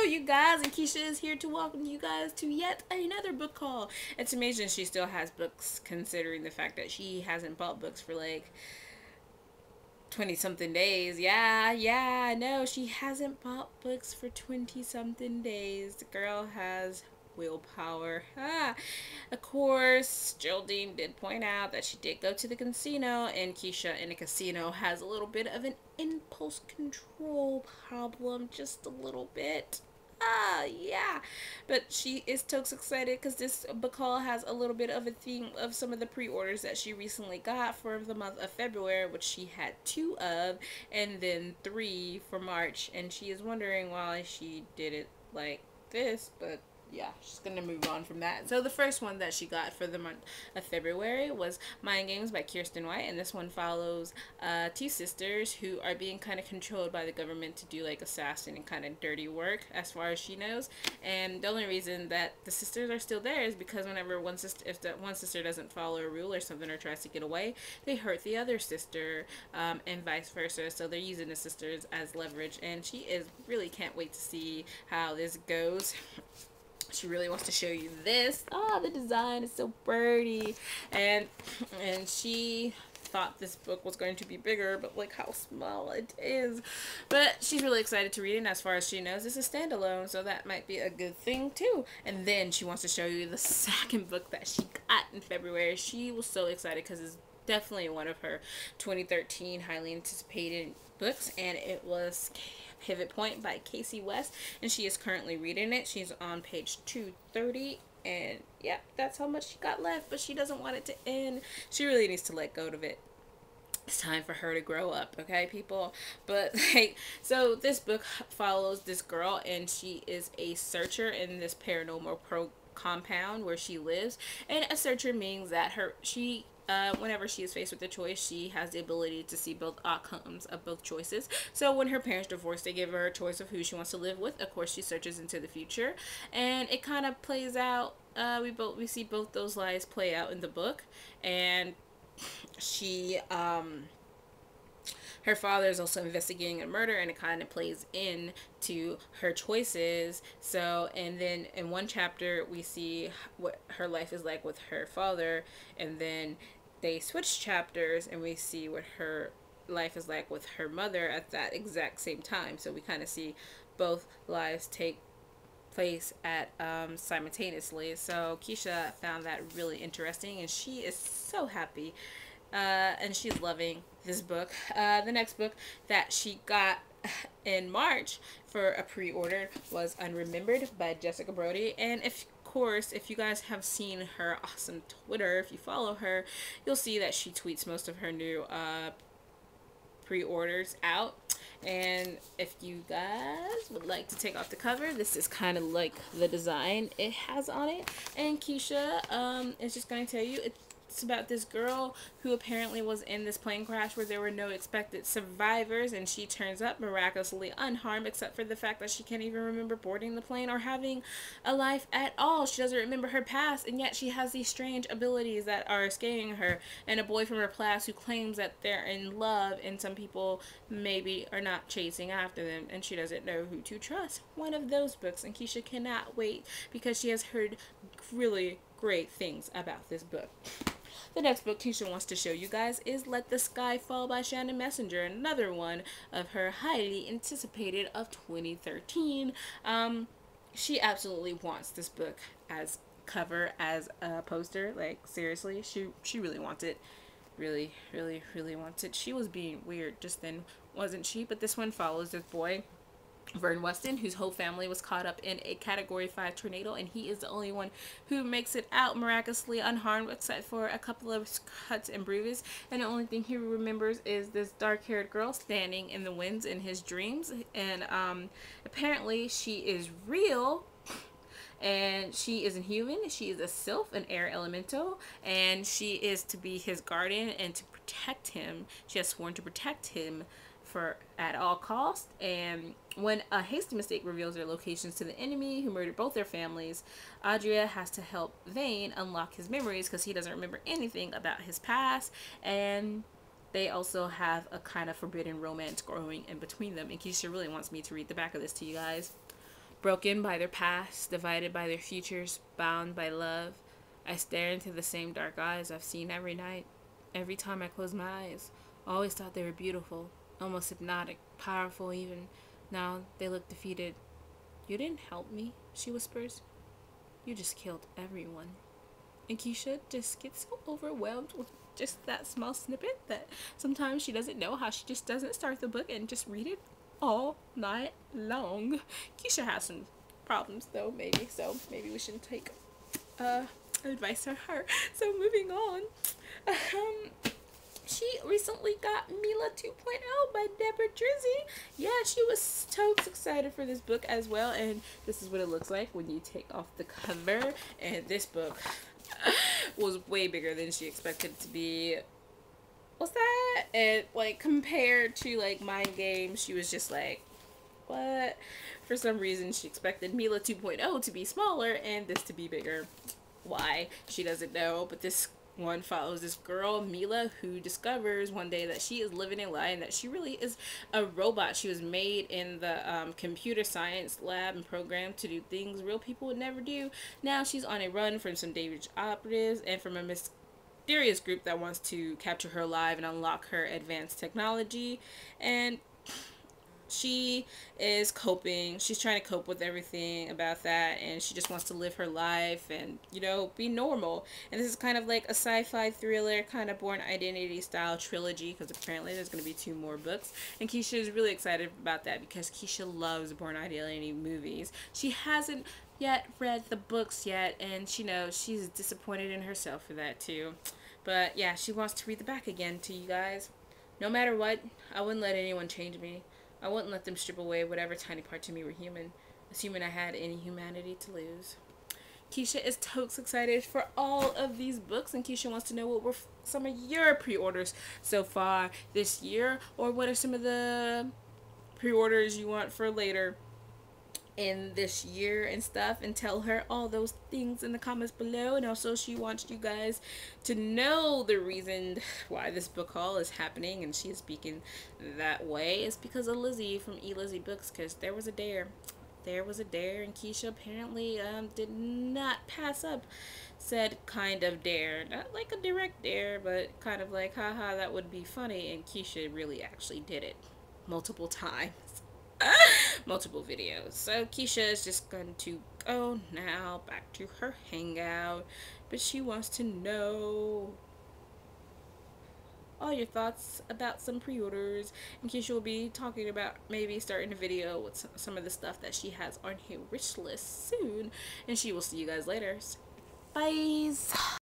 Hello, you guys, and ke-sha is here to welcome you guys to yet another book haul. It's amazing she still has books, considering the fact that she hasn't bought books for like 20 something days. Yeah, no, she hasn't bought books for 20 something days. The girl has willpower. Of course, Geraldine did point out that she did go to the casino, and ke-sha in a casino has a little bit of an impulse control problem, just a little bit. Yeah, but she is so excited because this book haul has a little bit of a theme of some of the pre-orders that she recently got for the month of February, which she had 2 of, and then 3 for March, and she is wondering why she did it like this, but yeah, she's gonna move on from that. So the first one that she got for the month of February was Mind Games by Kirsten White, and this one follows 2 sisters who are being kind of controlled by the government to do like assassin and kind of dirty work, as far as she knows. And the only reason that the sisters are still there is because whenever if that one sister doesn't follow a rule or something or tries to get away, they hurt the other sister, and vice versa. So they're using the sisters as leverage, and she really can't wait to see how this goes. She really wants to show you this. The design is so pretty, and she thought this book was going to be bigger, but look how small it is. But she's really excited to read it, and as far as she knows, it's a standalone, so that might be a good thing too. And then she wants to show you the second book that she got in February. She was so excited because it's definitely one of her 2013 highly anticipated books, and it was Pivot Point by Casey West, and she is currently reading it. She's on page 230, and yeah, that's how much she got left, but she doesn't want it to end. She really needs to let go of it. It's time for her to grow up, okay, people? But like, so this book follows this girl, and she is a searcher in this paranormal compound where she lives. And a searcher means that whenever she is faced with a choice, she has the ability to see both outcomes of both choices. So when her parents divorce, they give her a choice of who she wants to live with. Of course, she searches into the future, and it kind of plays out. We see both those lives play out in the book, and she her father is also investigating a murder, and it kind of plays into her choices. So, and then in one chapter we see what her life is like with her father, and then they switch chapters and we see what her life is like with her mother at that exact same time. So we kind of see both lives take place at simultaneously. So ke-sha found that really interesting, and she is so happy, and she's loving this book. The next book that she got in March for a pre-order was Unremembered by Jessica Brody, and if you guys have seen her awesome Twitter, if you follow her, you'll see that she tweets most of her new pre-orders out. And if you guys would like to take off the cover, this is kind of like the design it has on it. And ke-sha is just going to tell you it's about this girl who apparently was in this plane crash where there were no expected survivors, and she turns up miraculously unharmed, except for the fact that she can't even remember boarding the plane or having a life at all. She doesn't remember her past, and yet she has these strange abilities that are scaring her, and a boy from her class who claims that they're in love, and some people maybe are not chasing after them, and she doesn't know who to trust. One of those books, and ke-sha cannot wait because she has heard really great things about this book. The next book ke-sha wants to show you guys is Let the Sky Fall by Shannon Messenger, another one of her highly anticipated of 2013. She absolutely wants this book as cover, as a poster. Like, seriously, she really wants it. Really wants it. She was being weird just then, wasn't she? But this one follows this boy, Vern Weston, whose whole family was caught up in a Category 5 tornado, and he is the only one who makes it out miraculously unharmed, except for a couple of cuts and bruises. And the only thing he remembers is this dark-haired girl standing in the winds in his dreams, and apparently she is real. And she isn't human. She is a sylph, an air elemental, and she is to be his guardian and to protect him. She has sworn to protect him at all costs. And when a hasty mistake reveals their locations to the enemy who murdered both their families, Adria has to help Vane unlock his memories because he doesn't remember anything about his past. And they also have a kind of forbidden romance growing in between them, and ke-sha really wants me to read the back of this to you guys. Broken by their past, divided by their futures, bound by love, I stare into the same dark eyes I've seen every night. Every time I close my eyes, I always thought they were beautiful, almost hypnotic, powerful even. Now they look defeated. You didn't help me, she whispers. You just killed everyone. And ke-sha just gets so overwhelmed with just that small snippet that sometimes she doesn't know how she just doesn't start the book and just read it all night long. ke-sha has some problems though, maybe, so maybe we shouldn't take advice from her. So moving on. She recently got Mila 2.0 by Deborah Drizzy. Yeah, she was totes excited for this book as well, and this is what it looks like when you take off the cover. And this book was way bigger than she expected it to be. What's that? And like compared to like Mind Games, she was just like, what? For some reason she expected Mila 2.0 to be smaller and this to be bigger. Why? She doesn't know, but this one follows this girl, Mila, who discovers one day that she is living a lie and that she really is a robot. She was made in the computer science lab and programmed to do things real people would never do. Now she's on a run from some dangerous operatives and from a mysterious group that wants to capture her alive and unlock her advanced technology. And she is coping. She's trying to cope with everything about that, and she just wants to live her life and, you know, be normal. And this is kind of like a sci-fi thriller, kind of Born Identity style trilogy, because apparently there's going to be 2 more books. And ke-sha is really excited about that because ke-sha loves Born Identity movies. She hasn't yet read the books yet, and she knows she's disappointed in herself for that too. But yeah, she wants to read the back again to you guys. No matter what, I wouldn't let anyone change me. I wouldn't let them strip away whatever tiny parts of me were human, assuming I had any humanity to lose. ke-sha is totes excited for all of these books, and ke-sha wants to know what were some of your pre-orders so far this year, or what are some of the pre-orders you want for later in this year and stuff, and tell her all those things in the comments below. And also she wants you guys to know the reason why this book haul is happening and she is speaking that way is because of Lizzie from Lizzie Books, because there was a dare, and ke-sha apparently did not pass up said kind of dare. Not like a direct dare, but kind of like, haha, that would be funny, and ke-sha really actually did it multiple times. Multiple videos. So ke-sha is just going to go now back to her hangout, but she wants to know all your thoughts about some pre-orders, and ke-sha will be talking about maybe starting a video with some of the stuff that she has on her wish list soon, and she will see you guys later. Bye.